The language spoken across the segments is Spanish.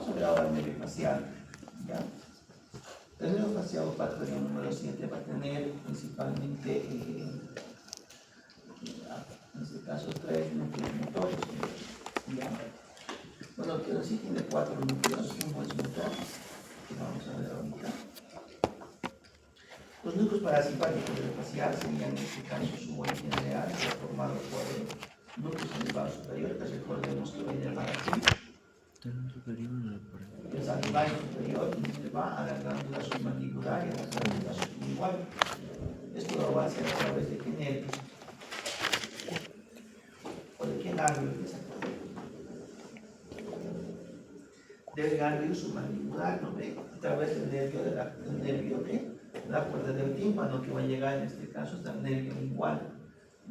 Vamos a ver ahora el nervio facial. ¿Ya? El nervio facial, patología número 7, va a tener principalmente, en este caso, 3 núcleos motores. ¿Ya? Bueno, pero sí tiene 4 núcleos, uno es motor, que vamos a ver ahorita. Los núcleos parasimpáticos del facial serían en este caso su origen real, formado por núcleos en el vaso superior, que recordemos que viene el aquí. El salival superior y se va a la glándula submandibular y a la glándula sublingual. Esto lo va a hacer a través de qué nervios o de qué nervio empieza del ganglio submandibular, ¿no ve? A través del nervio de la cuerda del tímpano, que va a llegar en este caso hasta el nervio lingual.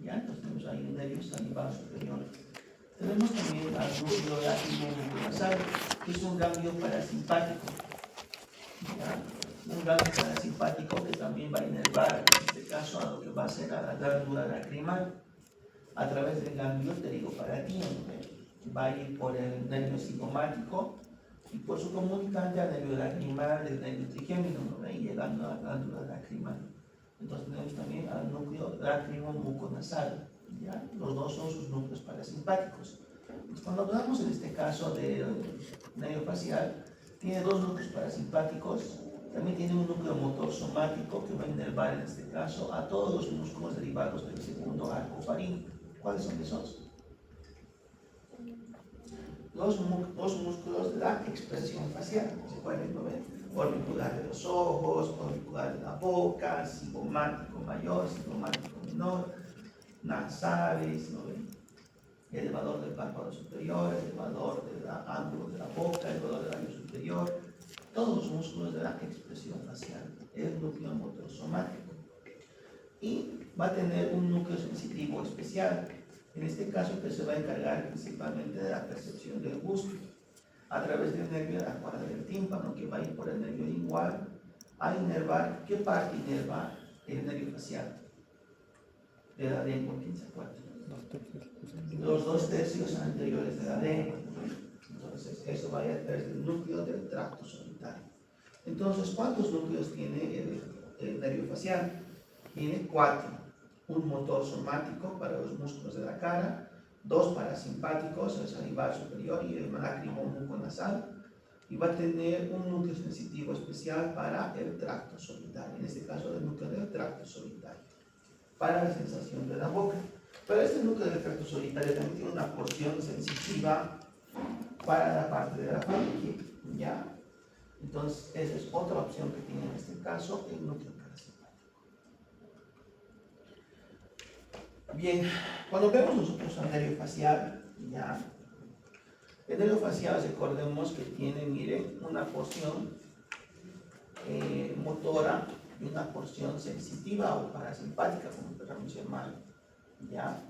¿Ya? Entonces tenemos ahí un nervio salival superior. Tenemos también al núcleo lacrimo-nasal, que es un ganglio parasimpático. ¿Ya? Un ganglio parasimpático que también va a inervar, en este caso, a lo que va a ser a la glándula lacrimal, a través del ganglio pterigopalatino, ¿no? Va a ir por el nervio cigomático y por su comunicante al nervio lacrimal del nervio trigémino, ¿no? Y llegando a la glándula lacrimal. Entonces tenemos también al núcleo lacrimo-muconasal. ¿Ya? Los dos son sus núcleos parasimpáticos. Pues cuando hablamos en este caso del nervio facial, tiene 2 núcleos parasimpáticos, también tiene un núcleo motor somático que va a inervar en este caso a todos los músculos derivados del segundo arco faríngeo. ¿Cuáles son esos? Los músculos de la expresión facial, se pueden ver, orbicular de los ojos, orbicular de la boca, cigomático mayor, cigomático menor, nasales, ¿no ven? Elevador del párpado superior, elevador del ángulo de la boca, elevador del labio superior, todos los músculos de la expresión facial, el núcleo motor somático. Y va a tener un núcleo sensitivo especial, en este caso que se va a encargar principalmente de la percepción del gusto, a través del nervio de la cuadra del tímpano, que va a ir por el nervio lingual, a inervar. ¿Qué parte inerva el nervio facial? De la lengua, ¿quién se acuerda? Los 2/3 anteriores de la lengua. Entonces, eso va a ir a través del núcleo del tracto solitario. Entonces, ¿cuántos núcleos tiene el nervio facial? Tiene 4. Un motor somático para los músculos de la cara, 2 parasimpáticos, el salival superior y el lacrimo-muconasal, y va a tener un núcleo sensitivo especial para el tracto solitario, en este caso el núcleo del tracto solitario, para la sensación de la boca. Pero este núcleo del tracto solitario también tiene una porción sensitiva para la parte de la faringe, ¿ya? Entonces, esa es otra opción que tiene en este caso el núcleo parasimpático. Bien, cuando vemos nosotros al nervio facial, ¿ya? El nervio facial, recordemos que tiene, miren, una porción motora y una porción sensitiva o parasimpática, como queramos llamar, ¿ya?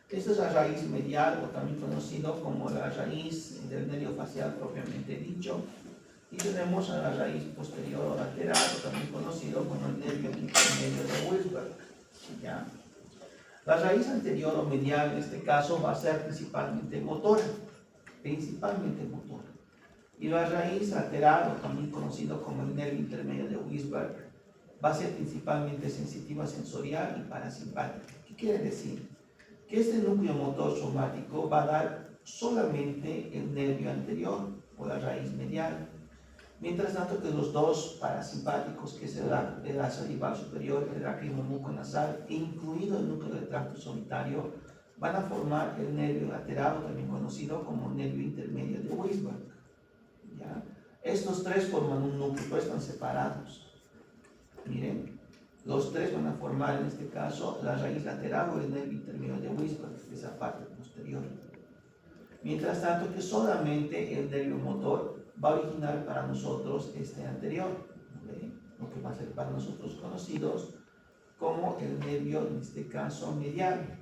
Esta es la raíz medial, o también conocido como la raíz del nervio facial propiamente dicho. Y tenemos a la raíz posterior o lateral, o también conocido como el nervio intermedio de Wilsberg, ¿ya? La raíz anterior o medial, en este caso, va a ser principalmente motora. Y la raíz lateral, o también conocido como el nervio intermedio de Wilsberg, va a ser principalmente sensitiva sensorial y parasimpática. ¿Qué quiere decir? Que este núcleo motor somático va a dar solamente el nervio anterior o la raíz medial, mientras tanto que los 2 parasimpáticos, que es el salival superior, el lacrimo-muconasal, incluido el núcleo del tracto solitario, van a formar el nervio lateral, o también conocido como nervio intermedio de Wilsberg, ¿ya? Estos 3 forman un núcleo, pero están separados. Miren, los 3 van a formar en este caso la raíz lateral o el nervio intermedio de Wilsberg, esa parte posterior. Mientras tanto que solamente el nervio motor va a originar para nosotros este anterior, ¿okay? Lo que va a ser para nosotros conocidos como el nervio, en este caso medial.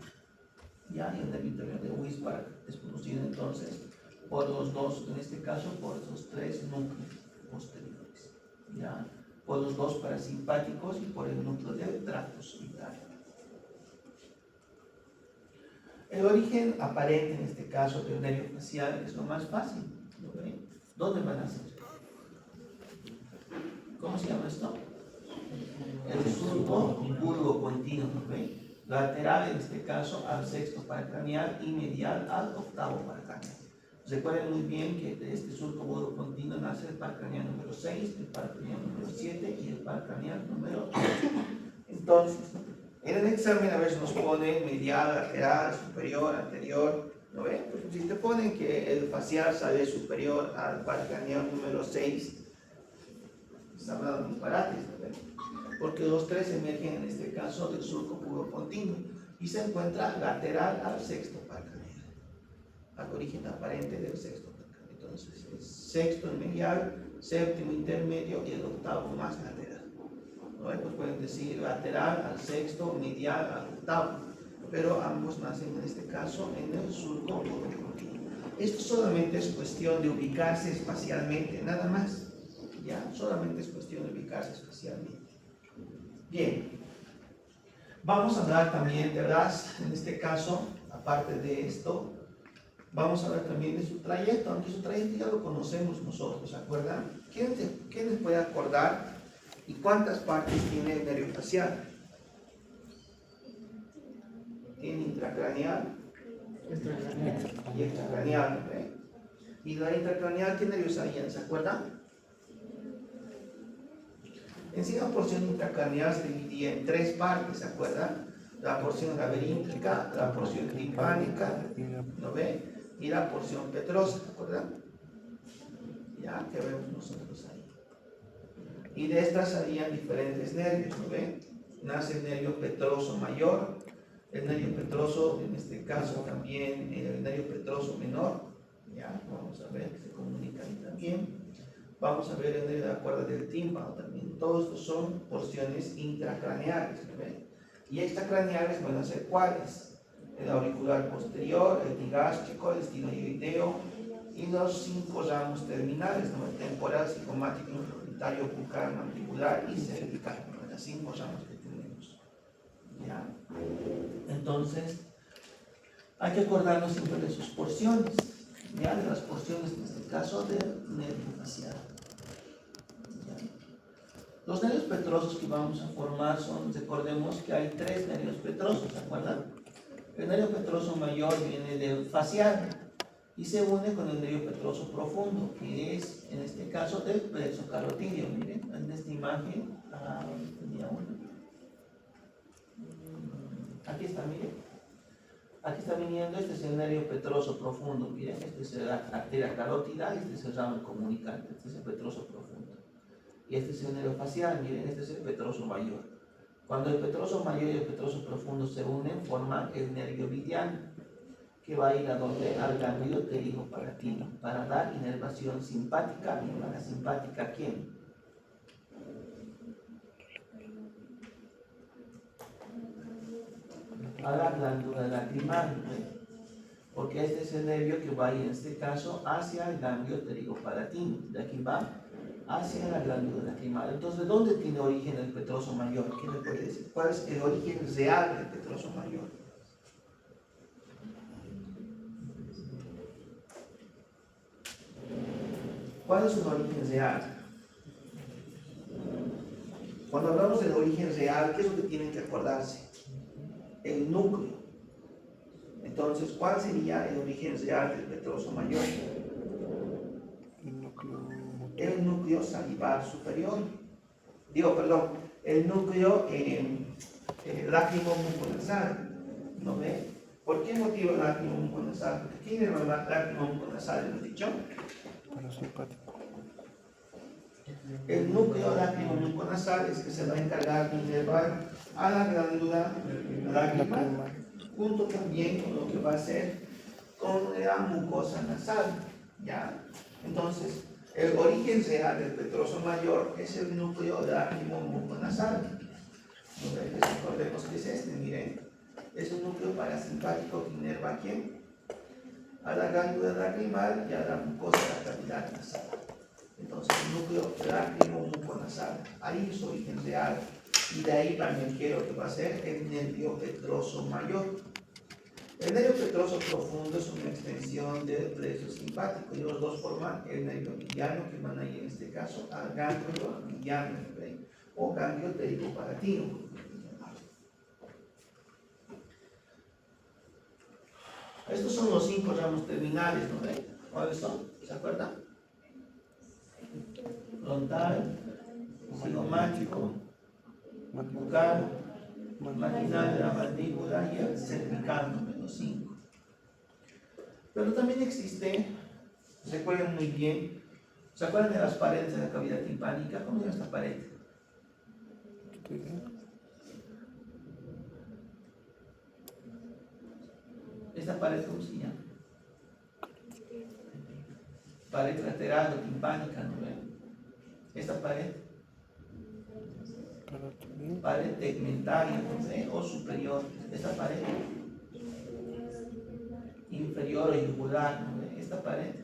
Ya, y el nervio intermedio de Wilsberg es conocido entonces por los 2, en este caso por esos 3 núcleos posteriores, ya, por los 2 parasimpáticos y por el núcleo del tracto solitario. El origen aparente en este caso del nervio facial es lo más fácil, ¿no ven? ¿Dónde van a ser? ¿Cómo se llama esto? El surco bulbo continuo, ¿ve? Lateral en este caso al sexto paracraneal y medial al octavo paracraneal. Recuerden muy bien que de este surco bulbo continuo nace el paracraneal número 6, el paracraneal número 7 y el paracraneal número 8. Entonces, en el examen a veces nos ponen medial, lateral, superior, anterior, ¿no ven? Pues si te ponen que el facial sale superior al paracraneal número 6, está hablando de disparates, ¿no ven? Porque los tres emergen en este caso del surco bulbo continuo y se encuentra lateral al sexto paracraneal, al origen aparente del sexto paracraneal. Entonces, el sexto medial, séptimo intermedio y el octavo más lateral. ¿No? Pues pueden decir lateral al sexto, medial al octavo, pero ambos nacen en este caso en el surco bulbo continuo. Esto solamente es cuestión de ubicarse espacialmente, nada más. Ya, solamente es cuestión de ubicarse espacialmente. Bien, vamos a hablar también de RAS, en este caso, aparte de esto, vamos a hablar también de su trayecto, aunque su trayecto ya lo conocemos nosotros, ¿se acuerdan? ¿Quién les puede acordar y cuántas partes tiene el nervio facial? Tiene intracraneal y extracraneal, ¿eh? Y la intracraneal, ¿qué nervios habían? ¿Se acuerdan? En sí, la porción intracraneal se dividía en tres partes, ¿se acuerdan? La porción laberíntica, la porción timpánica, ¿no ve? Y la porción petrosa, ¿se acuerdan? Ya que vemos nosotros ahí. Y de estas salían diferentes nervios, ¿no ve? Nace el nervio petroso mayor, el nervio petroso, en este caso también el nervio petroso menor, ya, vamos a ver que se comunica ahí también. Vamos a ver el nervio de la cuerda del tímpano también. Todos estos son porciones intracraneales, ¿no ven? Y extracraneales van a ser ¿cuáles? El auricular posterior, el digástrico, el estinoideo y los 5 ramos terminales, ¿no? El temporal, psicomático, infracutario, bucal, mandibular y cervical, ¿no? Las 5 ramos que tenemos. ¿Ya? Entonces, hay que acordarnos siempre de sus porciones, ya de las porciones en este caso del nervio facial. Los nervios petrosos que vamos a formar son, recordemos que hay 3 nervios petrosos, ¿se acuerdan? El nervio petroso mayor viene del facial y se une con el nervio petroso profundo, que es, en este caso, el plexo carotidio. Miren, en esta imagen, tenía uno. Aquí está, miren. Aquí está viniendo, este es el nervio petroso profundo, miren, este es la arteria carótida y este es el ramo comunicante, este es el petroso profundo. Y este es el nervio facial, miren, este es el petroso mayor. Cuando el petroso mayor y el petroso profundo se unen, forman el nervio vidiano, que va a ir a donde al ganglio pterigopalatino, para dar inervación simpática. ¿Y para simpática a quién? A la glándula lacrimal, ¿eh? Porque este es el nervio que va a ir en este caso hacia el ganglio pterigopalatino. De aquí va hacia la glándula lacrimal. Entonces, ¿de dónde tiene origen el petroso mayor? ¿Quién me puede decir? ¿Cuál es el origen real del petroso mayor? ¿Cuál es su origen real? Cuando hablamos del origen real, ¿qué es lo que tienen que acordarse? El núcleo. Entonces, ¿cuál sería el origen real del petroso mayor? El núcleo salivar superior. El núcleo lácrimo muconasal. ¿No ve? ¿Por qué motivo el lácrimo muconasal? Porque ¿quién es el lácrimo muconasal? ¿Hemos dicho? Parasimpático. El núcleo lácrimo muconasal es que se va a encargar de inervar a la glándula lacrimal, junto también con lo que va a hacer con la mucosa nasal. ¿Ya? Entonces, el origen real del petroso mayor es el núcleo lácrimo muconasal. Recordemos que es este, miren. Es un núcleo parasimpático que inerva a quién? A la glándula lacrimal y a la mucosa de la cavidad nasal. Entonces, el núcleo lácrimo muconasal, ahí es su origen real. Y de ahí también quiero que va a ser el nervio petroso mayor. El nervio petroso profundo es una extensión del plexo simpático y los dos forman el nervio mediano, que van ahí en este caso al ganglio mediano, ¿okay? O ganglio pterigopalatino. Estos son los 5 ramos terminales, ¿no ven? ¿Cuáles son? ¿Se acuerdan? Frontal, cigomático, bucal, marginal de la mandíbula y el cervical, número 5. Pero también existe, recuerden muy bien, ¿se acuerdan de las paredes de la cavidad timpánica? ¿Cómo se llama esta pared? ¿Esta pared cómo se llama? Pared lateral o timpánica, ¿no ven? Esta pared, pared tegmentaria, ¿no ven? O superior. Esta pared, inferior o yugular, ¿no ven? Esta pared,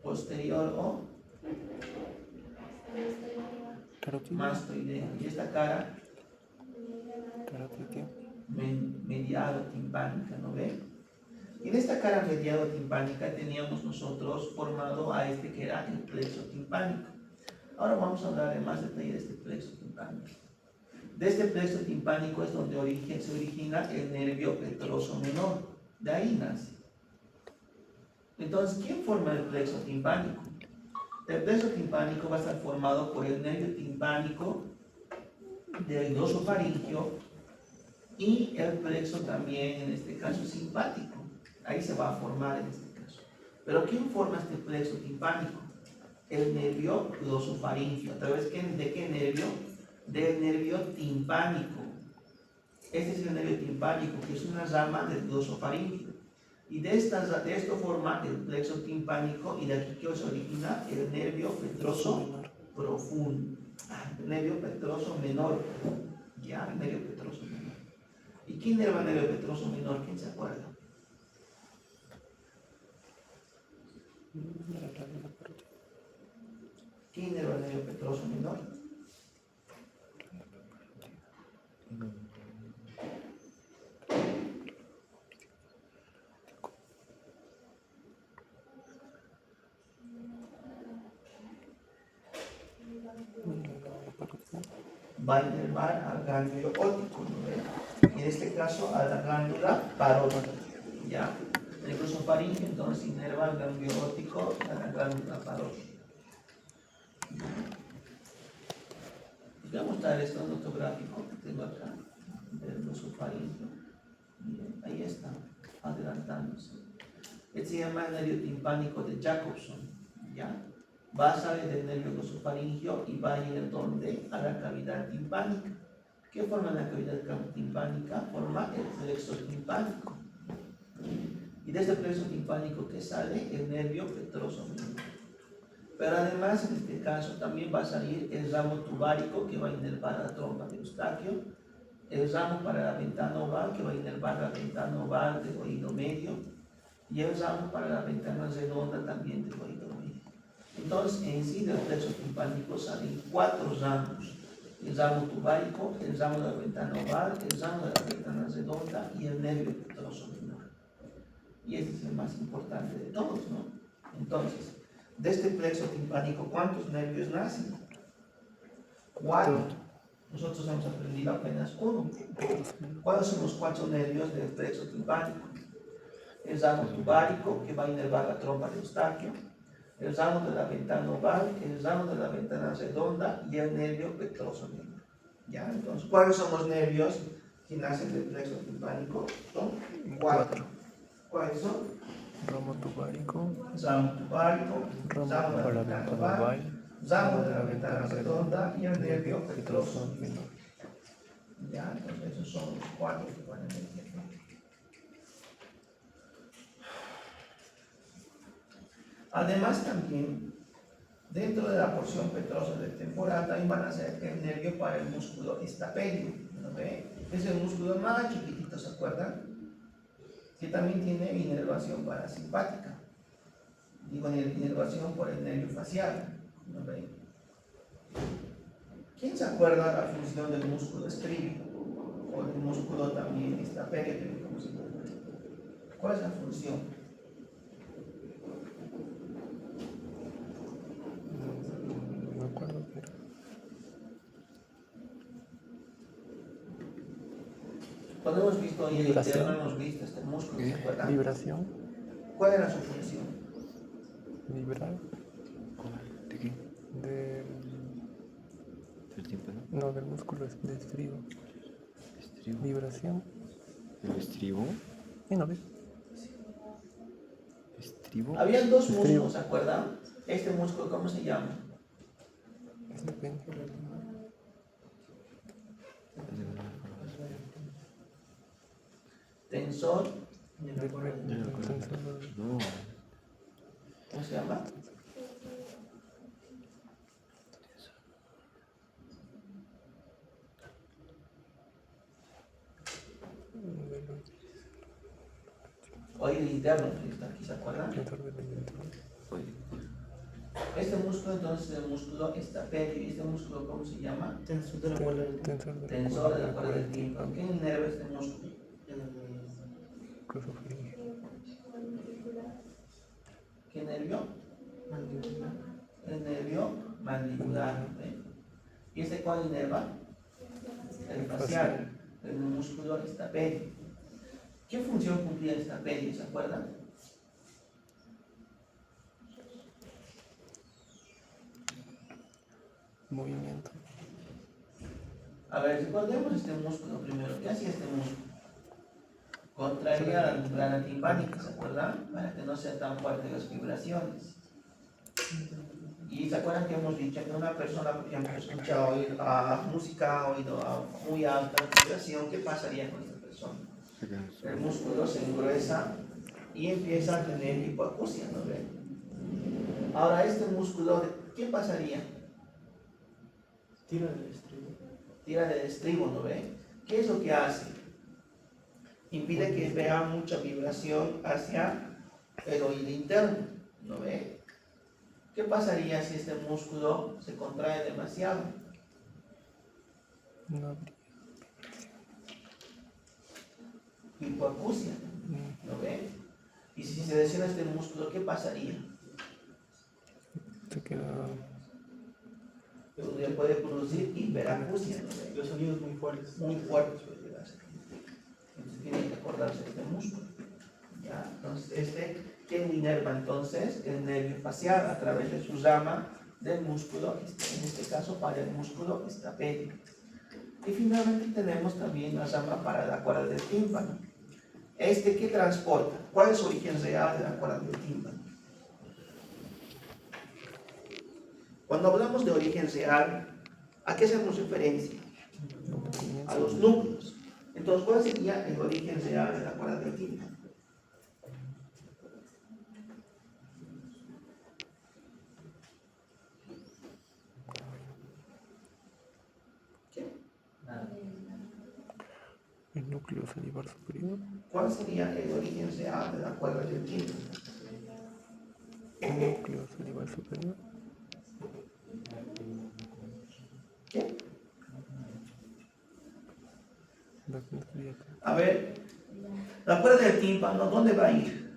posterior o mastoidea. Y esta cara, mediado timpánica, ¿no ven? Y en esta cara mediado timpánica teníamos nosotros formado a este que era el plexo timpánico. Ahora vamos a hablar en más detalle de este plexo timpánico. De este plexo timpánico es donde se origina el nervio petroso menor. De ahí nace. Entonces, ¿quién forma el plexo timpánico? El plexo timpánico va a estar formado por el nervio timpánico del glosofaringio y el plexo también, en este caso, simpático. Ahí se va a formar en este caso. Pero ¿quién forma este plexo timpánico? El nervio glosofaringio. ¿A través de qué nervio? Del nervio timpánico. Este es el nervio timpánico, que es una rama del glosofaringio. Y de esto forma el plexo timpánico, y de aquí que se origina el nervio petroso profundo. El nervio petroso menor. Ya, el nervio petroso menor. ¿Y quién era el nervio petroso menor? ¿Quién se acuerda? ¿Quién era el nervio petroso menor? Va a inervar al ganglio óptico, ¿no? En este caso a la glándula parótida, ¿ya? En el glosofaringio entonces inerva al ganglio óptico a la glándula parótida. Voy a mostrar esto en otro gráfico que tengo acá del glosofaringio. Miren, ahí está, adelantándose. Este se llama el nervio timpánico de Jacobson, ¿ya? Va a salir del nervio glosofaringio y va a ir donde a la cavidad timpánica. ¿Qué forma la cavidad timpánica? Forma el plexo timpánico. Y de este plexo timpánico que sale el nervio petroso menor. Pero además en este caso también va a salir el ramo tubárico que va a inervar a la trompa de Eustaquio, el ramo para la ventana oval que va a inervar la ventana oval del oído medio y el ramo para la ventana redonda también del oído medio. Entonces, en sí del plexo timpánico salen 4 ramos: el ramo tubárico, el ramo de la ventana oval, el ramo de la ventana redonda y el nervio petroso menor. Y este es el más importante de todos, ¿no? Entonces, de este plexo timpánico, ¿cuántos nervios nacen? 4. Nosotros hemos aprendido apenas 1. ¿Cuáles son los 4 nervios del plexo timpánico? El ramo tubárico, que va a inervar la trompa de Eustaquio, el ramo de la ventana oval, el ramo de la ventana redonda y el nervio petroso menor. ¿Ya? Entonces, ¿cuáles son los nervios que nacen del plexo timpánico? Son 4. ¿Cuáles son? Ramo tubárico, Ramo tubárico, ramo de la ventana oval, ramo de la ventana redonda y el nervio petroso menor. Ya, entonces esos son los 4 que van a meter. Además también, dentro de la porción petrosa del temporal también van a ser el nervio para el músculo estapedio, ¿no ve? Es el músculo más chiquitito, ¿se acuerdan? Que también tiene inervación parasimpática. Digo, inervación por el nervio facial, ¿no ve? ¿Quién se acuerda la función del músculo estribo? O del músculo también estapédico, como se llama. ¿Cuál es la función? No me acuerdo, pero Cuando hemos visto hoy el vibración. interno, hemos visto este músculo, ¿se acuerdan? Vibración. ¿Cuál era su función? Vibrar. ¿De qué? Del... ¿Del tímpano? No, del músculo de estribo. ¿Estribo? Vibración. ¿El estribo? ¿Y no ves? ¿Estribo? Habían dos Estribo. músculos, ¿se acuerdan? Este músculo, ¿cómo se llama? Es depende. Tensor, Del tensor. No. ¿cómo se llama? Oído interno, que está aquí, ¿se acuerdan? Tensor del dentro. Oye, Este músculo entonces es el músculo estapedio. ¿Y este músculo cómo se llama? Tensor de la cuerda del Tensor de Tensor de la cuerda del tímpano. ¿Qué inerva este músculo? Glosofaringeo. ¿Qué nervio? mandibular. El nervio mandibular. ¿Eh? ¿Y este cuál inerva? El facial, el músculo estapedio. ¿Qué función cumplía el estapedio? ¿Se acuerdan? Movimiento. A ver, recordemos este músculo primero. ¿Qué hacía este músculo? Contraía la membrana timpánica, ¿se acuerdan? Para que no sea tan fuerte las vibraciones. Y se acuerdan que hemos dicho que una persona, por ejemplo, escucha música a oído muy alta vibración, ¿qué pasaría con esta persona? El músculo se engruesa y empieza a tener hipoacusia, ¿no ven? Ahora, este músculo, ¿qué pasaría? Tira del estribo. Tira del estribo, ¿no ven? ¿Qué es lo que hace? Impide que vea mucha vibración hacia el oído interno, ¿no ven? ¿Qué pasaría si este músculo se contrae demasiado? No habría. Hipoacusia, ¿no ven? Y si se lesiona este músculo, ¿qué pasaría? Se queda. Puede producir hiperacusia, ¿no ven? Los sonidos muy fuertes. Muy fuertes puede llegar a ser. Entonces tienen que acordarse de este músculo. ¿Ya? Entonces, ¿qué inerva entonces? El nervio facial a través de su rama del músculo, en este caso para el músculo estapedio. Y finalmente tenemos también la rama para la cuerda del tímpano. ¿Qué transporta? ¿Cuál es el origen real de la cuerda del tímpano? Cuando hablamos de origen real, ¿a qué hacemos referencia? A los núcleos. Entonces, ¿cuál sería el origen real de la cuerda del tímpano? ¿Qué? El núcleo salivar superior. ¿Cuál sería el origen real de la cuerda del tímpano? El núcleo salivar superior. ¿Qué? La cardíaca. A ver, la cuerda del tímpano, ¿dónde va a ir?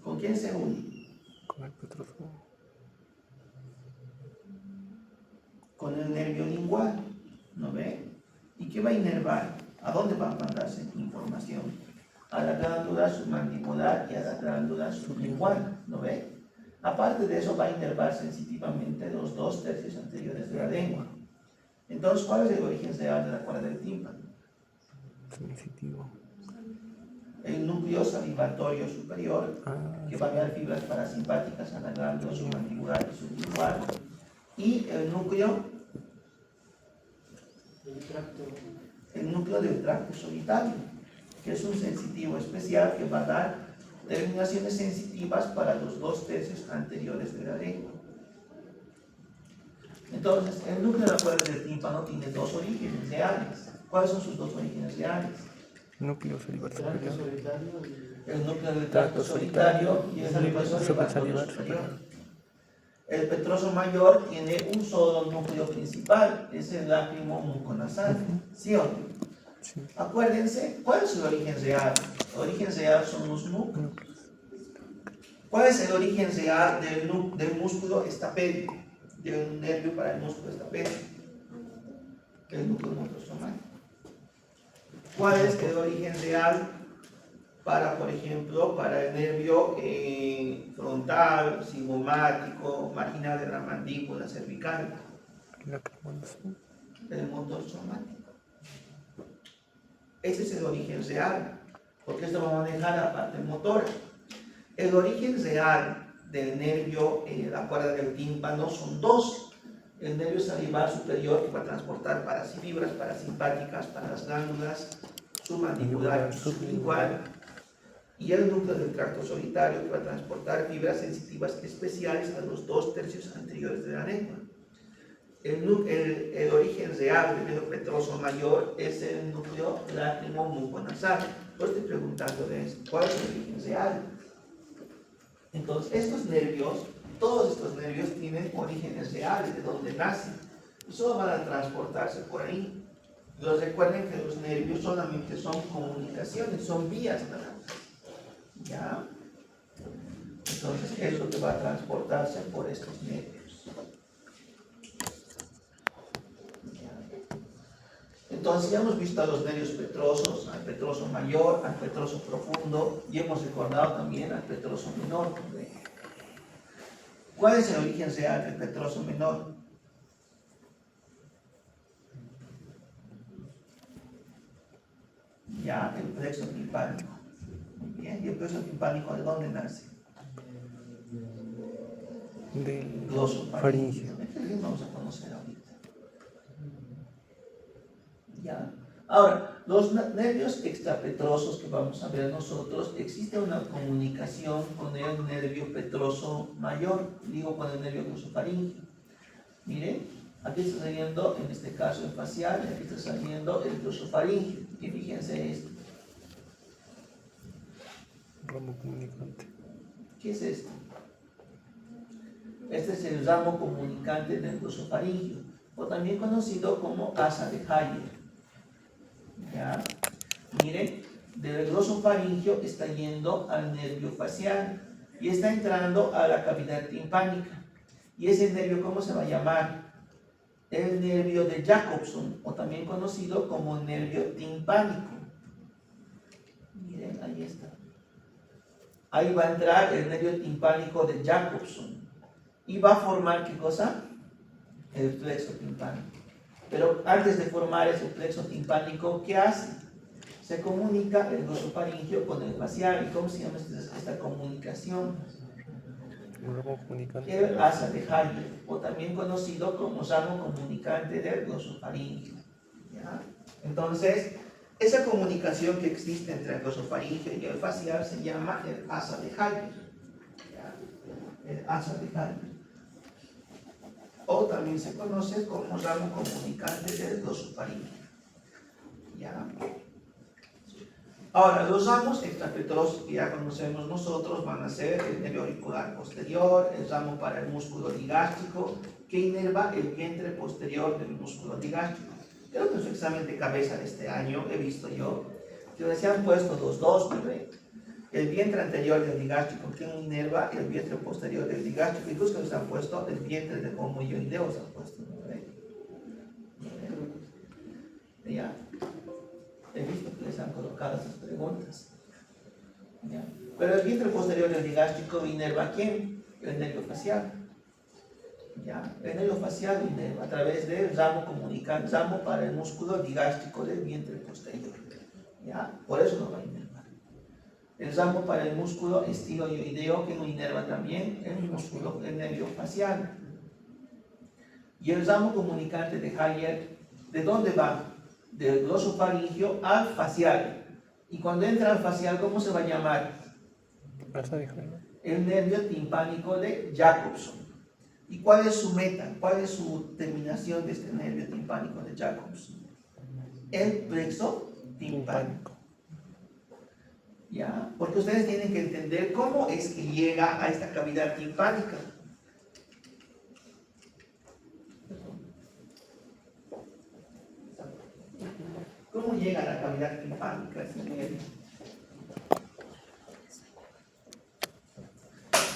¿Con quién se une? Con el petrosoma. Con el nervio lingual, ¿no ve? ¿Y qué va a inervar? ¿A dónde va a mandarse información? A la glándula submandibular y a la glándula sublingual, ¿no ve? Aparte de eso va a inervar sensitivamente los 2/3 anteriores de la lengua. Entonces, ¿cuál es el origen real de la cuerda del tímpano? Sensitivo. El núcleo salivatorio superior, que Sí. va a enviar fibras parasimpáticas a la glándula submandibular y sublingual, y el núcleo del tracto solitario, que es un sensitivo especial que va a dar terminaciones sensitivas para los 2/3 anteriores de la lengua. Entonces, el núcleo de la cuerda del tímpano tiene dos orígenes reales. ¿Cuáles son sus dos orígenes reales? Núcleo salivar Tracto superior. solitario y El núcleo del tracto solitario y el núcleo salivatorio Salivar superior. superior. El petroso mayor tiene un solo núcleo principal, es el lácrimo muconasal, ¿sí o no? Sí. Acuérdense, ¿cuál es el origen real? El origen real son los núcleos. ¿Cuál es el origen real del músculo estapédico? De un nervio para el músculo estapédico. El núcleo motor somático. ¿Cuál es el origen real para, por ejemplo, para el nervio frontal, cigomático, marginal de la mandíbula cervical? El motor somático. Ese es el origen real, porque esto va a manejar la parte motora. El origen real del nervio, la cuerda del tímpano, son dos. El nervio salival superior, que va a transportar fibras parasimpáticas para las glándulas submandibular y sublingual, y el núcleo del tracto solitario, que va a transportar fibras sensitivas especiales a los 2/3 anteriores de la lengua. El origen real del nervio petroso mayor es el núcleo lácrimo muconasal. Pues estoy preguntando de eso, ¿cuál es el origen real? Entonces, estos nervios, todos estos nervios tienen orígenes reales de donde nacen y solo van a transportarse por ahí. Pero recuerden que los nervios solamente son comunicaciones, son vías nada más. ¿Ya? Entonces, eso es lo que va a transportarse por estos nervios. Entonces ya hemos visto a los nervios petrosos, al petroso mayor, al petroso profundo, y hemos recordado también al petroso menor. ¿Cuál es el origen real del petroso menor? Ya, el plexo timpánico. Muy bien, ¿y el plexo timpánico de dónde nace? Del glosofaringeo. Vamos a conocer ahorita. Ya. Ahora, los nervios extrapetrosos que vamos a ver nosotros, existe una comunicación con el nervio petroso mayor, digo con el nervio glosofaringeo. Miren, aquí está saliendo, en este caso el facial, y aquí está saliendo el glosofaringeo. Y fíjense esto. Ramo comunicante. ¿Qué es esto? Este es el ramo comunicante del glosofaringeo, o también conocido como asa de Hayer. ¿Ya? Miren, del glosofaringeo está yendo al nervio facial y está entrando a la cavidad timpánica. ¿Y ese nervio cómo se va a llamar? El nervio de Jacobson, o también conocido como nervio timpánico. Miren, ahí está. Ahí va a entrar el nervio timpánico de Jacobson y va a formar, ¿qué cosa? El plexo timpánico. Pero antes de formar ese plexo timpánico, ¿qué hace? Se comunica el glosofaringeo con el facial. ¿Y cómo se llama esta comunicación? Ramo comunicante. El asa de Hayer, o también conocido como ramo comunicante del glosofaringeo. ¿Ya? Entonces, esa comunicación que existe entre el glosofaringeo y el facial se llama el asa de Hayer. ¿Ya? El asa de Hayer. O también se conoce como ramo comunicante del glosofaringeo. ¿Ya? Ahora, los ramos extrapetrosos que ya conocemos nosotros van a ser el nervio auricular posterior, el ramo para el músculo digástrico, que inerva el vientre posterior del músculo digástrico. Creo que en su examen de cabeza de este año he visto yo que se han puesto los dos, ¿verdad? El vientre anterior del digástrico que inerva el vientre posterior del digástrico, incluso que nos han puesto el vientre del homoioideo, se han puesto, ¿no? ¿Ya? He visto que les han colocado esas preguntas. ¿Ya? Pero el vientre posterior del digástrico inerva ¿a quién? El nervio facial. ¿Ya? El nervio facial inerva a través del ramo comunicante, ramo para el músculo digástrico del vientre posterior. ¿Ya? Por eso no va a inervar. El ramo para el músculo estiloioideo que no inerva también el nervio facial. Y el ramo comunicante de Hayer, ¿de dónde va? Del glosofaringeo al facial. Y cuando entra al facial, ¿cómo se va a llamar? El nervio timpánico de Jacobson. ¿Y cuál es su meta? ¿Cuál es su terminación de este nervio timpánico de Jacobson? El plexo timpánico. ¿Ya? Porque ustedes tienen que entender cómo es que llega a esta cavidad timpánica. llega a la cavidad timpánica ese nervio?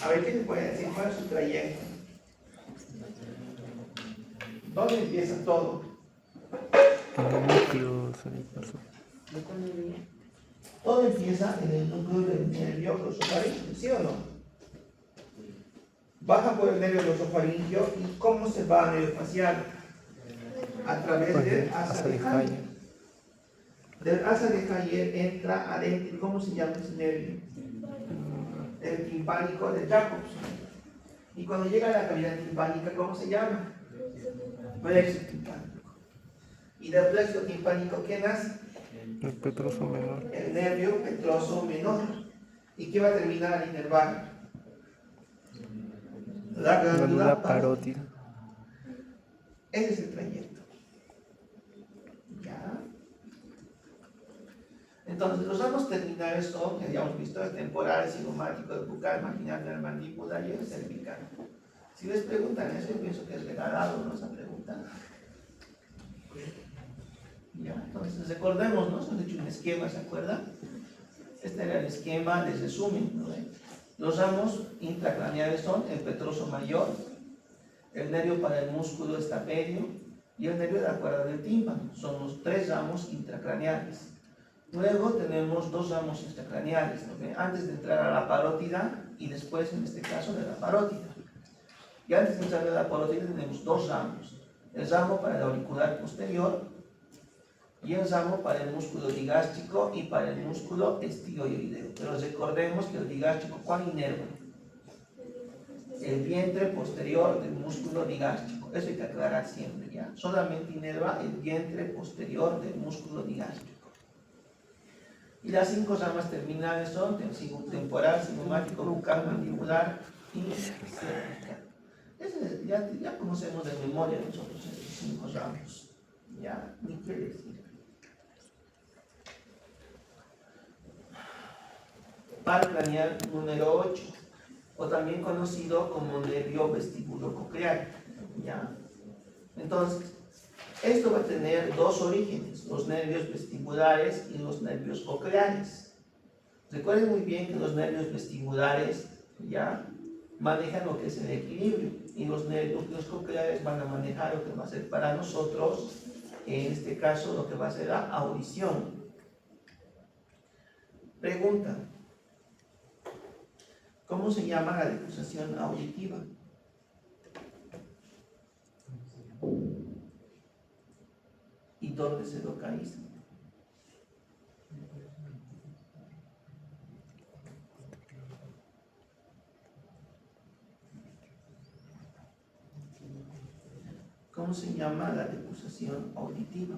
A ver, ¿qué se puede decir? ¿Cuál es su trayecto? ¿Dónde empieza todo? En el núcleo semiperso. Todo empieza en el núcleo del nervio glosofaríngeo, ¿sí o no? Baja por el nervio glosofaríngeo y ¿cómo se va al nervio facial? A través del asa de Hayer. Del asa de Hayer entra adentro. ¿Cómo se llama ese nervio? El timpánico de Jacobson. Y cuando llega a la cavidad timpánica, ¿cómo se llama? Plexo timpánico. Y del plexo timpánico, ¿qué nace? El petroso menor. El nervio petroso menor. ¿Y qué va a terminar al inervar? La Glándula parótida. Ese es el trayecto. ¿Ya? Entonces, los ramos terminales son, que ya hemos visto, el temporal, el cigomático, el bucal, marginal de la mandíbula y el cervical. Si les preguntan eso, yo pienso que es regalado, ¿no? Esa pregunta. Ya, entonces recordemos, ¿no? Hemos hecho un esquema, ¿se acuerdan? Este era el esquema de resumen, ¿no? Los ramos intracraneales son el petroso mayor, el nervio para el músculo estapedio y el nervio de la cuerda del tímpano. Son los 3 ramos intracraneales. Luego tenemos 2 ramos extracraneales, ¿no? Antes de entrar a la parótida y después, en este caso, de la parótida. Y antes de entrar a la parótida tenemos 2 ramos. El ramo para el auricular posterior y el ramo para el músculo digástrico y para el músculo estioioideo. Pero recordemos que el digástrico, ¿cuál inerva? El vientre posterior del músculo digástrico. Eso hay que aclarar siempre, ¿ya? Solamente inerva el vientre posterior del músculo digástrico. Y las 5 ramas terminales son temporal, cigomático, bucal, mandibular y cervical. Ya conocemos de memoria nosotros esos 5 ramos. Ya, ni qué decir. Par craneal número 8, o también conocido como nervio vestibulo-coclear. ¿Ya? Entonces, esto va a tener 2 orígenes, los nervios vestibulares y los nervios cocleares. Recuerden muy bien que los nervios vestibulares ya manejan lo que es el equilibrio y los nervios cocleares van a manejar lo que va a ser para nosotros, en este caso, lo que va a ser la audición. Pregunta: ¿cómo se llama la difusación auditiva? ¿Y dónde se localiza? ¿Cómo se llama la difusación auditiva?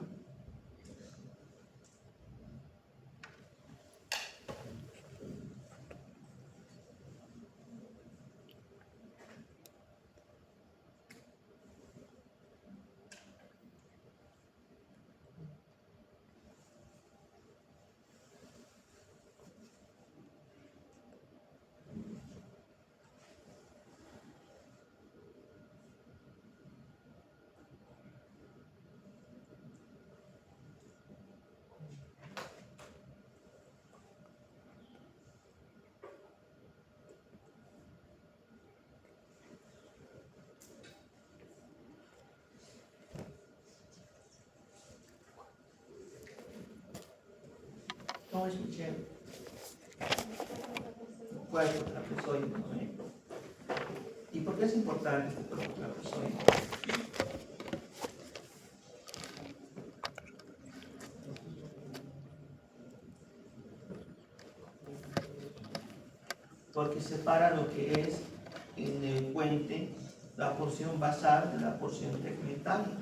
No escuché. Cuerpo trapezoide, ¿no? ¿Y por qué es importante este cuerpo trapezoide? Porque separa lo que es en el puente la porción basal de la porción tegmentalia.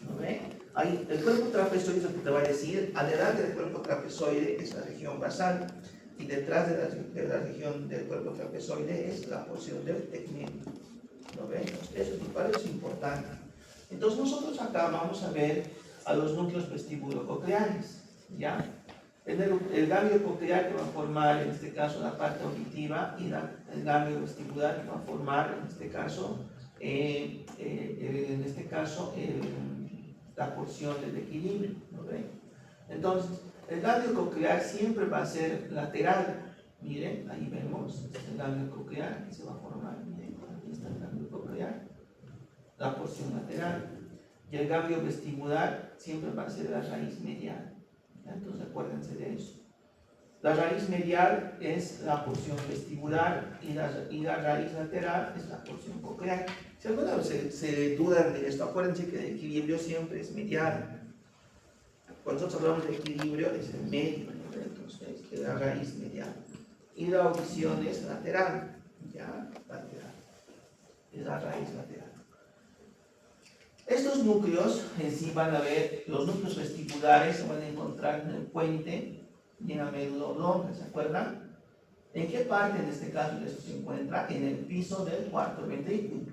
¿No ve? Ahí, el cuerpo trapezoide es lo que te va a decir. Adelante del cuerpo trapezoide es la región basal y detrás de la región del cuerpo trapezoide es la porción del tegmento. ¿No ve? Eso es importante. Entonces nosotros acá vamos a ver a los núcleos vestibulo-cocleares, ¿ya? El ganglio coclear que va a formar en este caso la parte auditiva y el ganglio vestibular que va a formar en este caso la porción del equilibrio, ¿no ven? Entonces, el ganglio coclear siempre va a ser lateral. Miren, ahí vemos, este es el ganglio coclear que se va a formar. Miren, aquí está el ganglio coclear, la porción lateral. Y el ganglio vestibular siempre va a ser la raíz medial. ¿Ya? Entonces, acuérdense de eso. La raíz medial es la porción vestibular y la raíz lateral es la porción coclear. Si alguna vez se dudan de esto, acuérdense que el equilibrio siempre es medial. Cuando nosotros hablamos de equilibrio es el medio, ¿no? Entonces es la raíz medial. Y la audición es lateral, ya, lateral. Es la raíz lateral. Estos núcleos en sí van a ver, los núcleos vestibulares se van a encontrar en el puente y en la médula oblonga, ¿se acuerdan? ¿En qué parte en este caso de esto se encuentra? En el piso del cuarto ventrículo,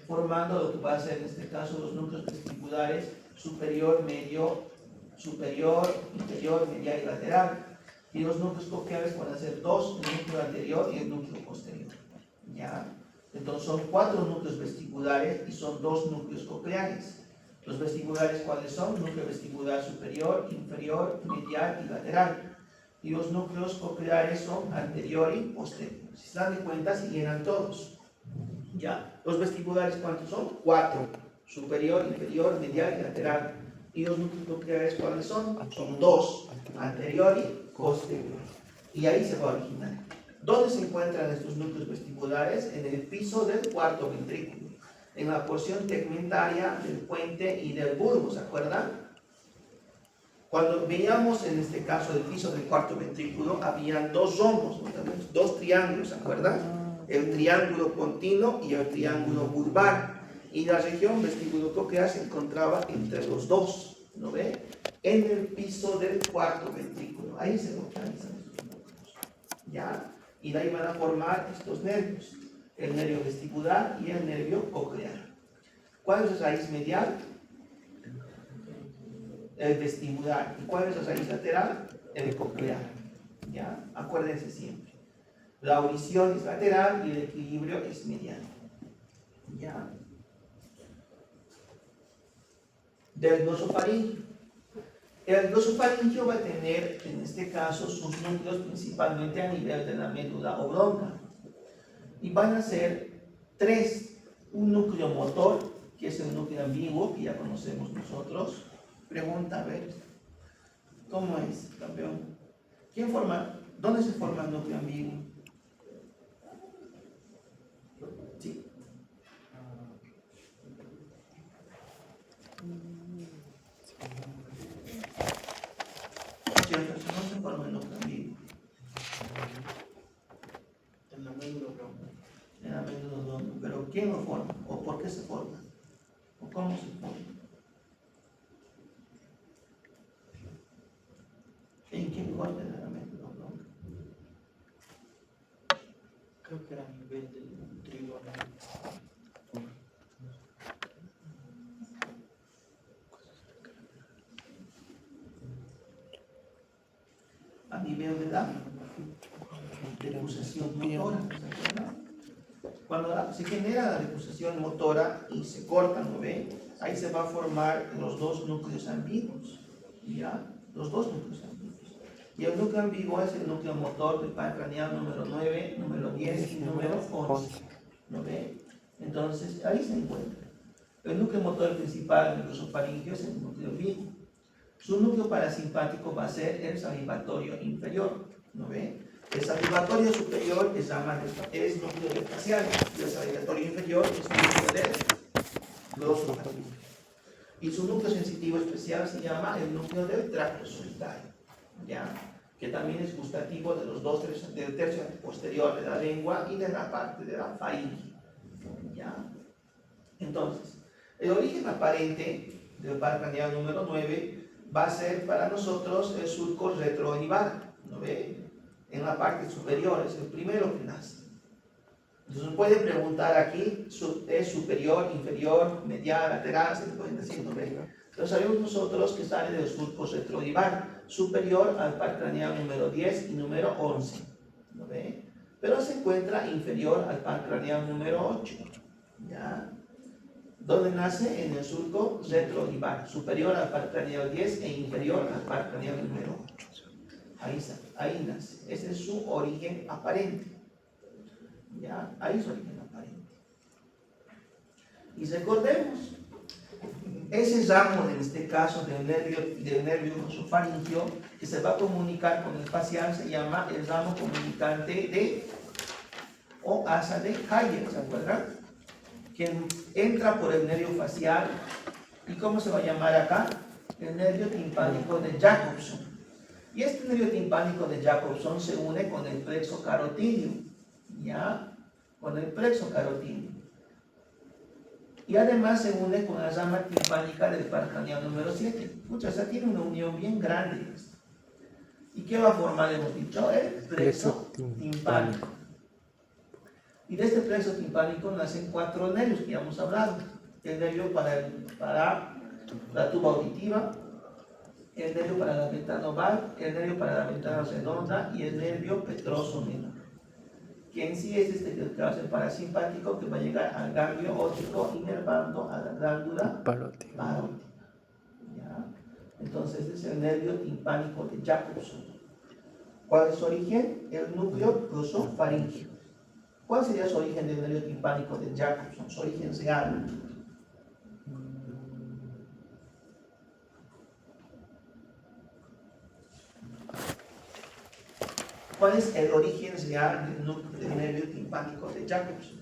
formando lo que va a ser en este caso los núcleos vestibulares superior, inferior, medial y lateral. Y los núcleos cocleares van a ser dos, el núcleo anterior y el núcleo posterior. ¿Ya? Entonces son 4 núcleos vestibulares y son 2 núcleos cocleares. Los vestibulares, ¿cuáles son? Núcleo vestibular superior, inferior, medial y lateral. Y los núcleos cocleares son anterior y posterior. Si se dan de cuenta, se llenan todos. Ya. Los vestibulares, ¿cuántos son? 4. Superior, inferior, medial y lateral. Y los núcleos cocleares, ¿cuáles son? Son 2. Anterior y posterior. Y ahí se va a originar. ¿Dónde se encuentran estos núcleos vestibulares? En el piso del cuarto ventrículo. En la porción tegmentaria del puente y del bulbo, ¿se acuerdan? Cuando veíamos en este caso el piso del cuarto ventrículo, habían 2 rombos, ¿no? 2 triángulos, ¿se acuerdan? El triángulo continuo y el triángulo bulbar. Y la región vestibulo-coclear se encontraba entre los 2, ¿no ve? En el piso del cuarto ventrículo. Ahí se localizan estos núcleos. ¿Ya? Y de ahí van a formar estos nervios, el nervio vestibular y el nervio coclear. ¿Cuál es la raíz medial? El vestibular. ¿Y cuál es la raíz lateral? El coclear. ¿Ya? Acuérdense siempre. La audición es lateral y el equilibrio es medial. ¿Ya? Del glosofaringio. El glosofaringio va a tener, en este caso, sus núcleos principalmente a nivel de la médula oblonga. Y van a ser 3. Un núcleo motor, que es el núcleo ambiguo, que ya conocemos nosotros. Pregunta, a ver, ¿cómo es, campeón? ¿Quién forma? ¿Dónde se forma el núcleo ambiguo? Sí. ¿Cierto? No se forma el núcleo ambiguo. En la médula oblonga. En la médula oblonga. ¿Pero quién lo forma? ¿O por qué se forma? ¿O cómo se forma? ¿En qué corte de la médula oblonga? Creo que era a nivel del trígono. A nivel de la decusación motora. Cuando se genera la decusación motora y se corta, ¿no ve? Ahí se va a formar los 2 núcleos ambiguos. ¿Ya? Los 2 núcleos ambiguos. Y el núcleo ambiguo es el núcleo motor del par craneal número 9, número 10 y número 11. ¿No ve? Entonces, ahí se encuentra. El núcleo motor principal del glosofaringio es el núcleo ambiguo. Su núcleo parasimpático va a ser el salivatorio inferior. ¿No ve? El salivatorio superior es núcleo del facial y el salivatorio inferior es núcleo del glosofaringio. Y su núcleo sensitivo especial se llama el núcleo del tracto solitario, ¿ya? Que también es gustativo de los del tercio posterior de la lengua y de la parte de la faringe, ¿ya? Entonces, el origen aparente del par craneal número 9 va a ser para nosotros el surco retroonival, ¿no ve? En la parte superior, es el primero que nace. Entonces nos pueden preguntar aquí, ¿es superior, inferior, medial, lateral? Se le pueden decir, ¿no ve? Entonces sabemos nosotros que sale del surco retroonival, superior al par craneal número 10 y número 11, ¿no ve? Pero se encuentra inferior al par craneal número 8, ¿ya? ¿Dónde nace? En el surco retroorbital, superior al par craneal 10 e inferior al par craneal número 8. Ahí está, ahí nace. Ese es su origen aparente. Ya, ahí es su origen aparente. Y recordemos, ese ramo, en este caso, del nervio glosofaringeo, que se va a comunicar con el facial, se llama el ramo comunicante de o asa de Hayer, ¿se acuerdan? Quien entra por el nervio facial, ¿y cómo se va a llamar acá? El nervio timpánico de Jacobson. Y este nervio timpánico de Jacobson se une con el plexo carotídeo, ¿ya? Con el plexo carotídeo. Y además se une con la rama timpánica del par craneal número 7. Muchas, o sea, tiene una unión bien grande esto. ¿Y qué va a formar? Hemos dicho el plexo timpánico. Y de este plexo timpánico nacen 4 nervios que ya hemos hablado. El nervio para la tuba auditiva, el nervio para la ventana oval, el nervio para la ventana redonda y el nervio petroso menor. Que en sí es este que va a ser parasimpático, que va a llegar al ganglio óptico inervando a la glándula parótida. ¿Ya? Entonces este es el nervio timpánico de Jacobson. ¿Cuál es su origen? El núcleo glosofaríngeo. ¿Cuál sería su origen del nervio timpánico de Jacobson? Su origen real. ¿Cuál es el origen real del nervio timpánico de Jacobson?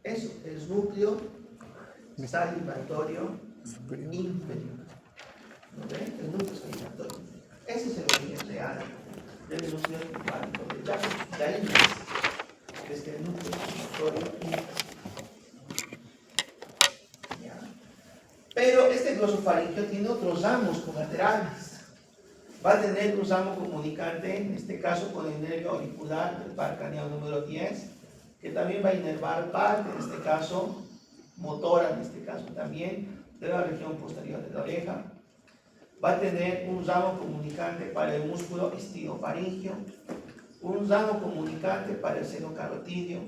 Eso, el núcleo salivatorio inferior. ¿No ven? El núcleo salivatorio. Ese es el origen real del núcleo timpánico de Jacobson. De ahí nace, desde el núcleo salivatorio inferior. Pero este glosofaringeo tiene otros ramos colaterales. Va a tener un ramo comunicante, en este caso con el nervio auricular del par craneal número 10, que también va a inervar parte, en este caso, motora, en este caso también, de la región posterior de la oreja. Va a tener un ramo comunicante para el músculo estiofaringeo, un ramo comunicante para el seno carotídeo,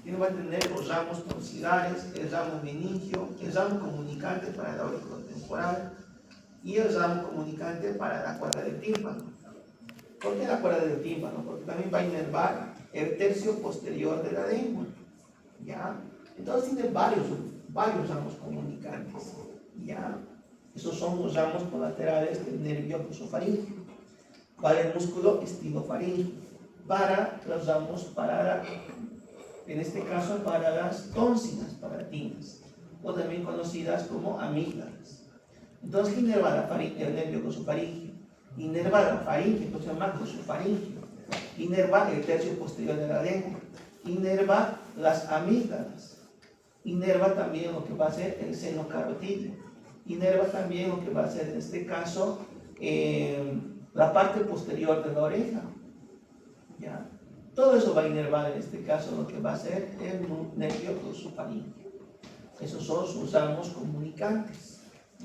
y va a tener los ramos tonsiliares, el ramo meningio, el ramo comunicante para el auriculotemporal y el ramo comunicante para la cuerda del tímpano. ¿Por qué la cuerda del tímpano? Porque también va a inervar el tercio posterior de la lengua. ¿Ya? Entonces tiene varios ramos comunicantes. ¿Ya? Esos son los ramos colaterales del nervio glosofaríngeo. Para el músculo estilofaríngeo, para los ramos en este caso para las tónsilas palatinas, o también conocidas como amígdalas. Entonces, ¿qué inerva el nervio glosofaríngeo? Inerva la faringe, que se llama glosofaríngeo. Inerva el tercio posterior de la lengua. Inerva las amígdalas. Inerva también lo que va a ser el seno carotídeo. Inerva también lo que va a ser, en este caso, la parte posterior de la oreja. ¿Ya? Todo eso va a inervar, en este caso, lo que va a ser el nervio glosofaríngeo. Esos son sus ramos comunicantes.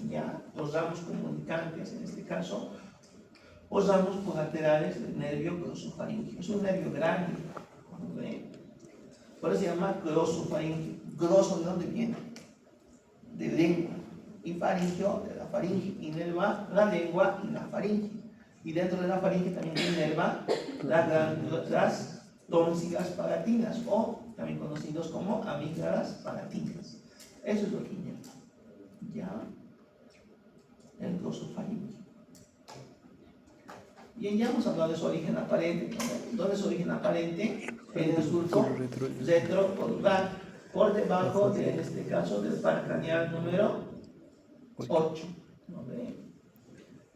¿Ya? Los ramos comunicantes, en este caso, los ramos colaterales del nervio glosofaríngeo. Es un nervio grande. ¿Ven? Por eso se llama glosofaríngeo. Gloso, ¿de dónde viene? De lengua. Y faringeo, de la faringe. Inerva la lengua y la faringe. Y dentro de la faringe también inerva las tónsilas palatinas, o también conocidos como amígdalas palatinas. Eso es lo que inerva. ¿Ya? El glosofaríngeo. Bien, ya hemos hablado de su origen aparente. ¿Dónde es su origen aparente? En el surco retroorbital, por debajo de, en este caso, del par craneal número 8. ¿No ve?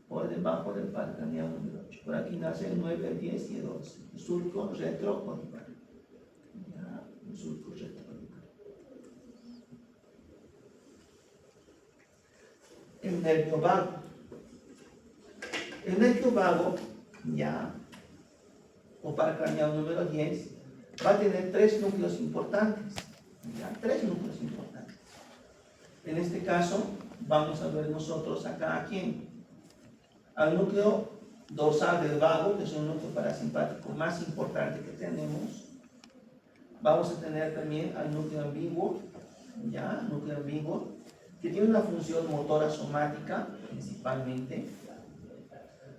Por debajo del par craneal número 8. Por aquí nace el 9, el 10 y el 11. El surco retroorbital. Ya, el surco retroorbital. El nervio vago. El nervio vago, ya, o par craneal número 10, va a tener 3 núcleos importantes. ¿Ya? 3 núcleos importantes. En este caso, vamos a ver nosotros acá a quién. Al núcleo dorsal del vago, que es un núcleo parasimpático más importante que tenemos. Vamos a tener también al núcleo ambiguo, ya, núcleo ambiguo, que tiene una función motora somática principalmente,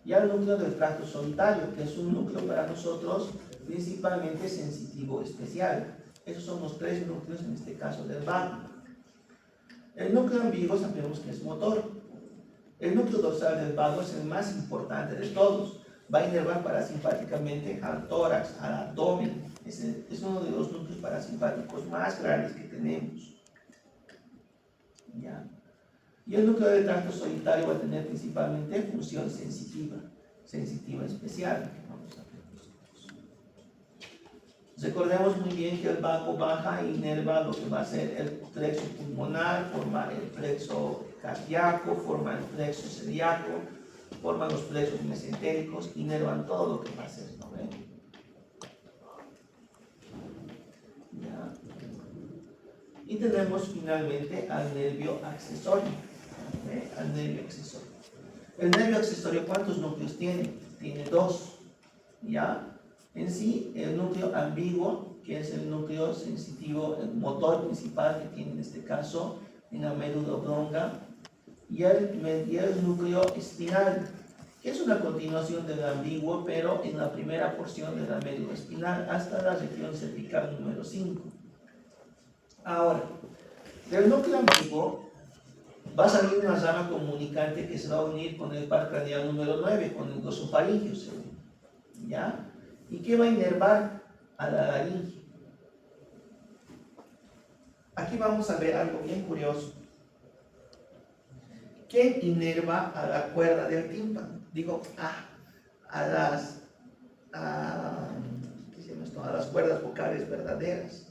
y al núcleo del tracto solitario, que es un núcleo para nosotros principalmente sensitivo especial. Esos son los tres núcleos en este caso del vago. El núcleo ambiguo sabemos que es motor. El núcleo dorsal del vago es el más importante de todos. Va a inervar parasimpáticamente al tórax, al abdomen. Es uno de los núcleos parasimpáticos más grandes que tenemos. ¿Ya? Y el núcleo del tracto solitario va a tener principalmente función sensitiva especial. Vamos a ver nosotros. Recordemos muy bien que el vago baja e inerva lo que va a ser el plexo pulmonar, forma el plexo cardíaco, forma el plexo celíaco, forman los plexos mesentéricos, inervan todo lo que va a ser, ¿no ven? ¿Ya? Y tenemos finalmente al nervio accesorio. Al nervio accesorio. El nervio accesorio, ¿cuántos núcleos tiene? Tiene dos. ¿Ya? En sí, el núcleo ambiguo, que es el núcleo sensitivo, el motor principal que tiene en este caso en la médula oblonga, y el núcleo espinal, que es una continuación del ambiguo, pero en la primera porción de la médula espinal hasta la región cervical número 5. Ahora, del núcleo ambiguo va a salir una rama comunicante que se va a unir con el par craneal número 9, con el glosofaringio, ¿ya? ¿Y qué va a inervar? A la laringe. Aquí vamos a ver algo bien curioso. ¿Quién inerva a la cuerda del tímpano? Digo, a las cuerdas vocales verdaderas.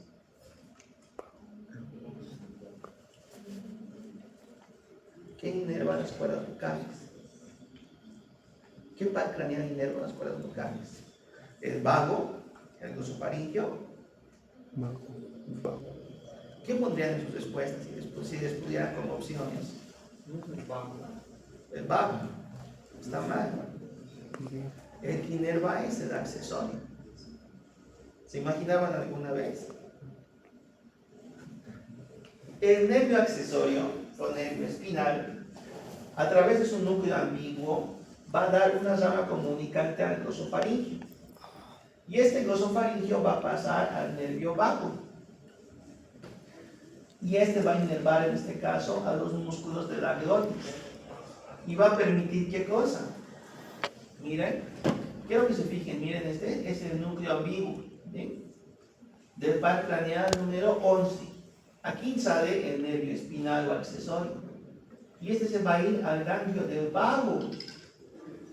¿Quién inerva las cuerdas vocales? ¿Qué par craneal inerva las cuerdas vocales? El vago, el glosofaringio. Vago. ¿Qué pondrían en sus respuestas si les pudieran como opciones? El vago. Está mal. El que inerva es el accesorio. ¿Se imaginaban alguna vez? El nervio accesorio o nervio espinal, a través de su núcleo ambiguo, va a dar una rama comunicante al glosofaringio. Y este glosofaringio va a pasar al nervio vago. Y este va a inervar en este caso a los músculos de la glotis. Y va a permitir ¿qué cosa? Miren, quiero que se fijen, miren, este es el núcleo ambiguo, ¿sí? Del par craneal número 11. Aquí sale el nervio espinal o accesorio. Y este se va a ir al ganglio del vago.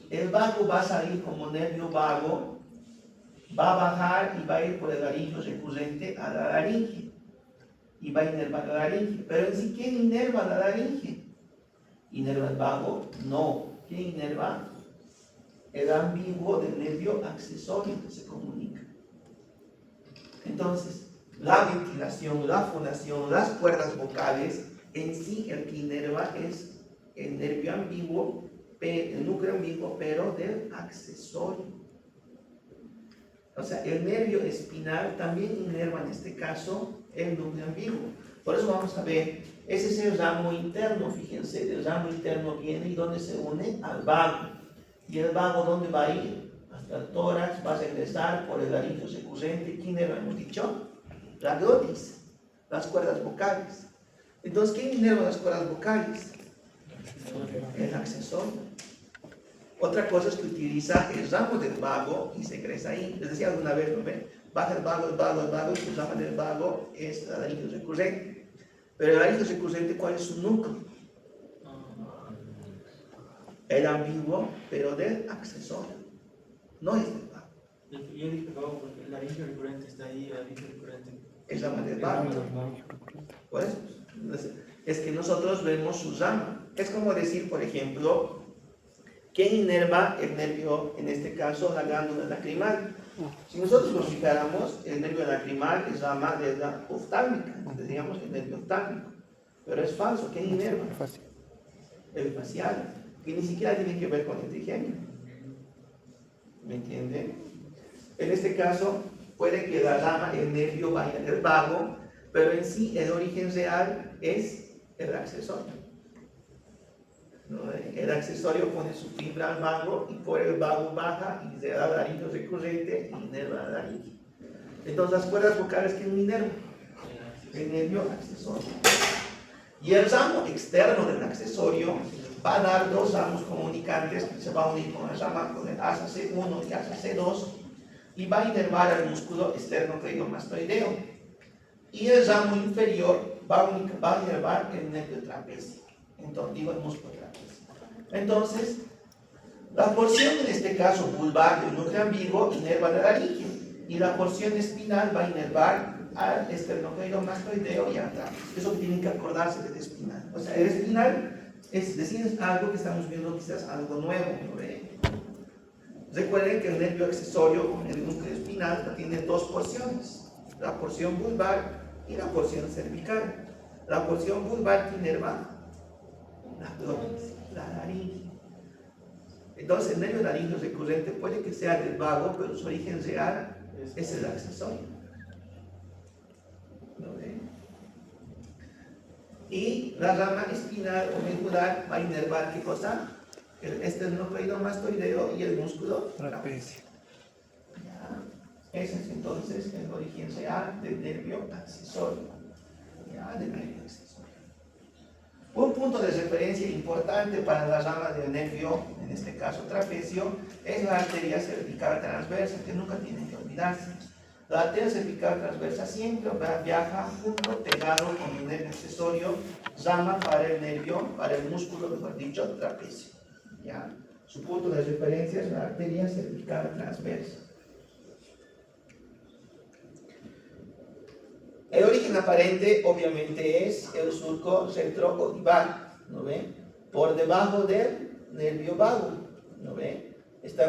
El vago va a salir como nervio vago, va a bajar y va a ir por el laringio recurrente a la laringe. Y va a inervar la laringe. Pero en sí, ¿quién inerva la laringe? ¿Inerva el vago? No. ¿Quién inerva? El ambiguo del nervio accesorio que se comunica. Entonces, la ventilación, la fonación, las cuerdas vocales, en sí el que inerva es el nervio ambiguo, el núcleo ambiguo, pero del accesorio. O sea, el nervio espinal también inerva en este caso el núcleo ambiguo. Por eso vamos a ver, ese es el ramo interno, fíjense, el ramo interno viene y donde se une al vago. ¿Y el vago dónde va a ir? Hasta el tórax, va a regresar por el laringio recurrente. ¿Quién inerva, hemos dicho? La glotis, las cuerdas vocales. Entonces, ¿quién inerva las cuerdas vocales? El accesorio. Otra cosa es que utiliza el ramo del vago y se crece ahí. Les decía alguna vez, ¿no ven? Baja el vago, y el ramo del vago es el laringio recurrente. Pero el laringio recurrente, ¿cuál es su núcleo? El ambiguo, pero del accesorio. No es del vago. Yo dije vago porque el laringio recurrente está ahí, el laringio recurrente. Es rama del vago. Por eso, es que nosotros vemos su rama. Es como decir, por ejemplo, ¿quién inerva el nervio, en este caso, la glándula lacrimal? Si nosotros lo fijáramos, el nervio lacrimal es rama de la oftálmica, diríamos el nervio oftálmico. Pero es falso, ¿quién inerva? El facial, que ni siquiera tiene que ver con el trigémino. ¿Me entienden? En este caso, puede que la rama, el nervio vaya del vago, pero en sí el origen real es el accesorio. ¿No? El accesorio pone su fibra al vago y por el vago baja y se da laringo recurrente y inerva la laringe. Entonces las cuerdas vocales que inervan el nervio accesorio. Y el ramo externo del accesorio va a dar dos ramos comunicantes que se va a unir con el rama, con el asa C1 y asa C2 y va a inervar al músculo esternocleidomastoideo. Y el ramo inferior va a inervar el nervio trapecio. Entonces, digo el músculo trapecio. Entonces, la porción en este caso vulvar del núcleo ambiguo inerva la laringe y la porción espinal va a inervar al esternocleidomastoideo y al trapecio. Eso que tienen que acordarse del espinal. O sea, el espinal es decir algo que estamos viendo quizás algo nuevo, ¿no ve? Recuerden que el nervio accesorio con el núcleo espinal tiene dos porciones, la porción vulvar y la porción cervical. La porción vulvar que inerva la glotis, la laringe. Entonces el nervio laringio recurrente puede que sea del vago, pero su origen real es el accesorio. ¿No ven? Y la rama espinal o medular va a inervar ¿qué cosa? El esternocleidomastoideo y el músculo Trapecio. Ya. Ese es entonces el origen real del nervio accesorio. Ya, del nervio accesorio. Un punto de referencia importante para la rama del nervio, en este caso trapecio, es la arteria cervical transversa, que nunca tienen que olvidarse. La arteria cervical transversa siempre viaja junto, pegado con el nervio accesorio, rama para el nervio, para el músculo, mejor dicho, trapecio. ¿Ya? Su punto de referencia es la arteria cervical transversa. El origen aparente, obviamente, es el surco retroodivar, ¿no ven? Por debajo del nervio vago, ¿no ven?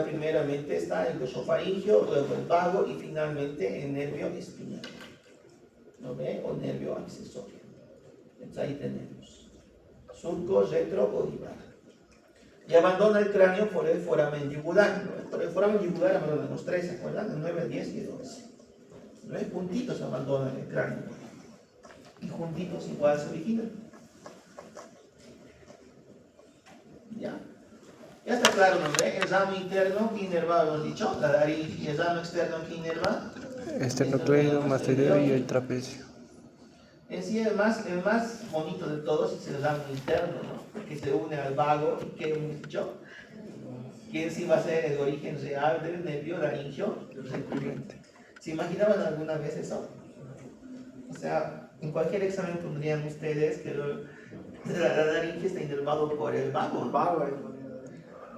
Primeramente está el glosofaringio, luego el vago y finalmente el nervio espinal, ¿no ve? O nervio accesorio. Entonces ahí tenemos surco retroodivar. Y abandona el cráneo por el foramen yugular, ¿no? Por el foramen yugular abandonan los tres, ¿se acuerdan? El 9, 10 y 12. ¿No es? Juntitos abandonan el cráneo y juntitos igual se originan. ¿Ya? Ya está claro, ¿no ve? El ramo interno que inerva, hemos dicho, la laringe, y el ramo externo que inerva Esternocleidomastoideo y el trapecio. En sí, el más bonito de todos es el ramo interno, ¿no? Porque se une al vago y que hemos dicho que en sí va a ser el origen real del nervio laringio recurrente. ¿Se imaginaban alguna vez eso? O sea, en cualquier examen pondrían ustedes que la laringe está inervado por el vago.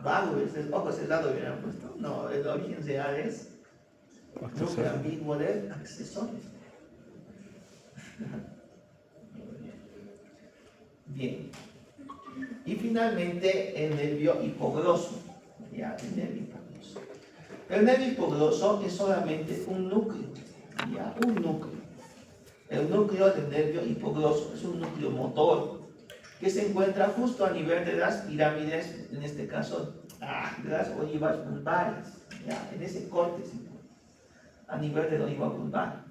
Vago, ojo cerrado hubieran puesto. No, el origen real es núcleo ambiguo del accesorio. Bien. Y finalmente el nervio hipogloso. Ya, el nervio hipogloso. El nervio hipogloso es solamente un núcleo. Ya, un núcleo. El núcleo del nervio hipogloso es un núcleo motor que se encuentra justo a nivel de las pirámides, en este caso de las ojivas vulvares, ya, en ese corte se encuentra, a nivel de la ojiva vulvar.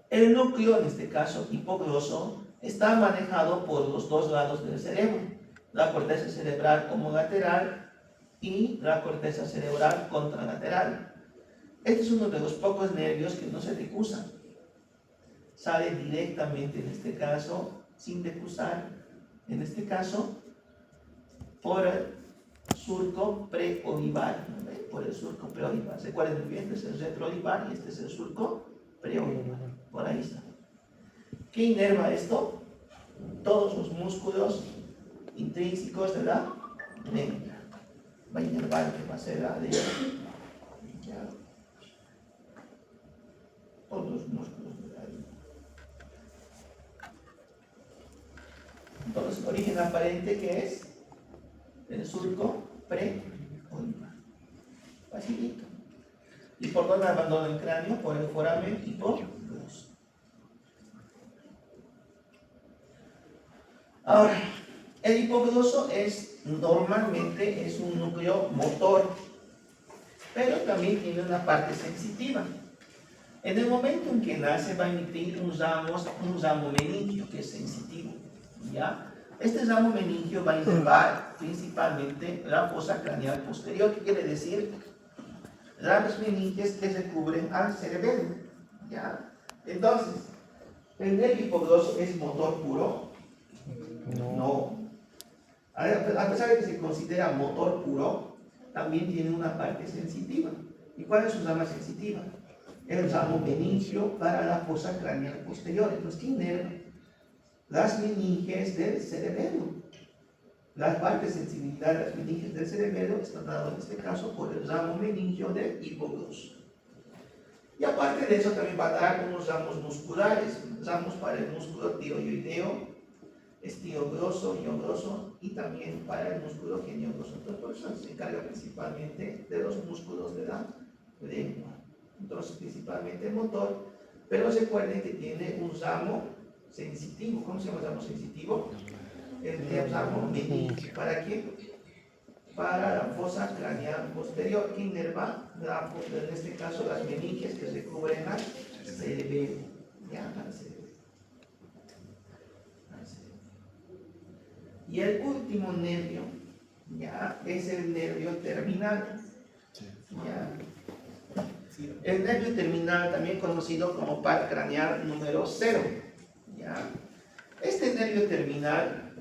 El núcleo, en este caso hipogloso, está manejado por los dos lados del cerebro, la corteza cerebral homolateral y la corteza cerebral contralateral. Este es uno de los pocos nervios que no se decusan. Sale directamente, en este caso, sin decusar, en este caso, por el surco preolivar, ¿no? Por el surco preolivar. Recuerden muy bien, este es el retroolivar y este es el surco preolivar. Por ahí está. ¿Qué inerva esto? Todos los músculos intrínsecos de la médula. Va a inervar que va a ser la de todos los músculos de la médula. Entonces, origen aparente que es el surco preolivar. Facilito. ¿Y por dónde abandona el cráneo? Por el foramen hipogloso. Ahora, el hipogloso normalmente es un núcleo motor, pero también tiene una parte sensitiva. En el momento en que nace va a emitir un ramo meningio que es sensitivo, ¿ya? Este ramo meningio va a inervar principalmente la fosa craneal posterior, que quiere decir las meninges que recubren al cerebelo, ¿ya? Entonces, ¿el nervio hipogloso es motor puro? No. A pesar de que se considera motor puro, también tiene una parte sensitiva. ¿Y cuál es su rama sensitiva? El ramo meningio para la fosa craneal posterior. Entonces, ¿qué inerva? Las meninges del cerebelo. La parte de sensibilidad de las meninges del cerebelo está dado en este caso por el ramo meningio del hipogloso. Y aparte de eso también va a dar unos ramos musculares, ramos para el músculo tiroideo, estiogroso, miogroso, y también para el músculo geniogroso. Entonces, por eso se encarga principalmente de los músculos de la lengua. Entonces, principalmente el motor, pero recuerden que tiene un ramo sensitivo. ¿Cómo se llama el ramo sensitivo? El ramo meningio. ¿Para qué? Para la fosa craneal posterior, que inerva, en este caso, las meninges que recubren al cerebelo. Ya, al cerebelo. Y el último nervio, ya, es el nervio terminal. Ya. El nervio terminal, también conocido como par craneal número 0. ¿Ya? Este nervio terminal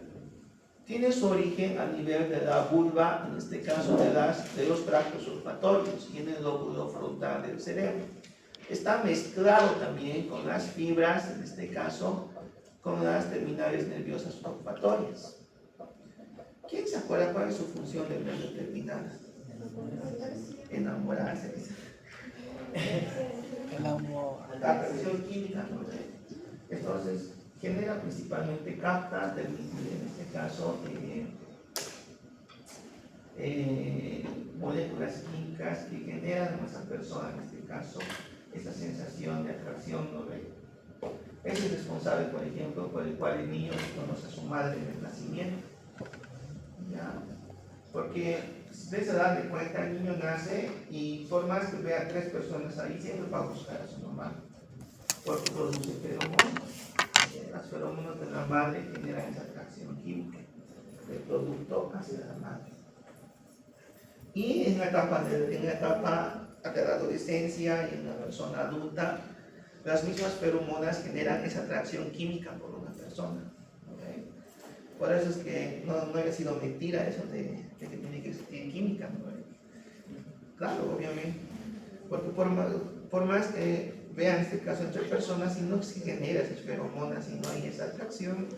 tiene su origen a nivel de la vulva, en este caso de los tractos olfatorios y en el lóbulo frontal del cerebro. Está mezclado también con las fibras, en este caso, con las terminales nerviosas olfatorias. ¿Quién se acuerda cuál es su función del nervio terminal? Enamorarse. El amor. La presión química, ¿no? Entonces, genera principalmente capta, en este caso, moléculas químicas que generan a esa persona, en este caso, esa sensación de atracción, ¿no? Ese es responsable, por ejemplo, por el cual el niño conoce a su madre en el nacimiento. ¿Ya? Porque usted se da de cuenta, el niño nace y por más que vea 3 personas ahí, siempre va a buscar a su mamá, porque produce feromonas. Las feromonas de la madre generan esa atracción química del producto hacia la madre. Y en la etapa de la adolescencia y en la persona adulta, las mismas feromonas generan esa atracción química por una persona. ¿Okay? Por eso es que no haya sido mentira eso de que tiene que existir química. ¿No? Claro, obviamente. Porque por más que vean este caso entre personas, si no se genera esas feromonas, si no hay esa atracción,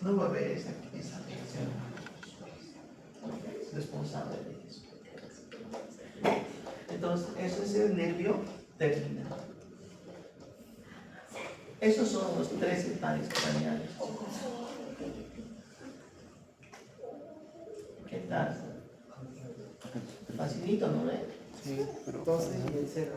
no va a haber esa atracción. Es responsable de eso. Entonces, eso es el nervio terminal. Esos son los 13 pares craneales. ¿Qué tal? Facilito, ¿no ve? Sí, pero 12 y el 0.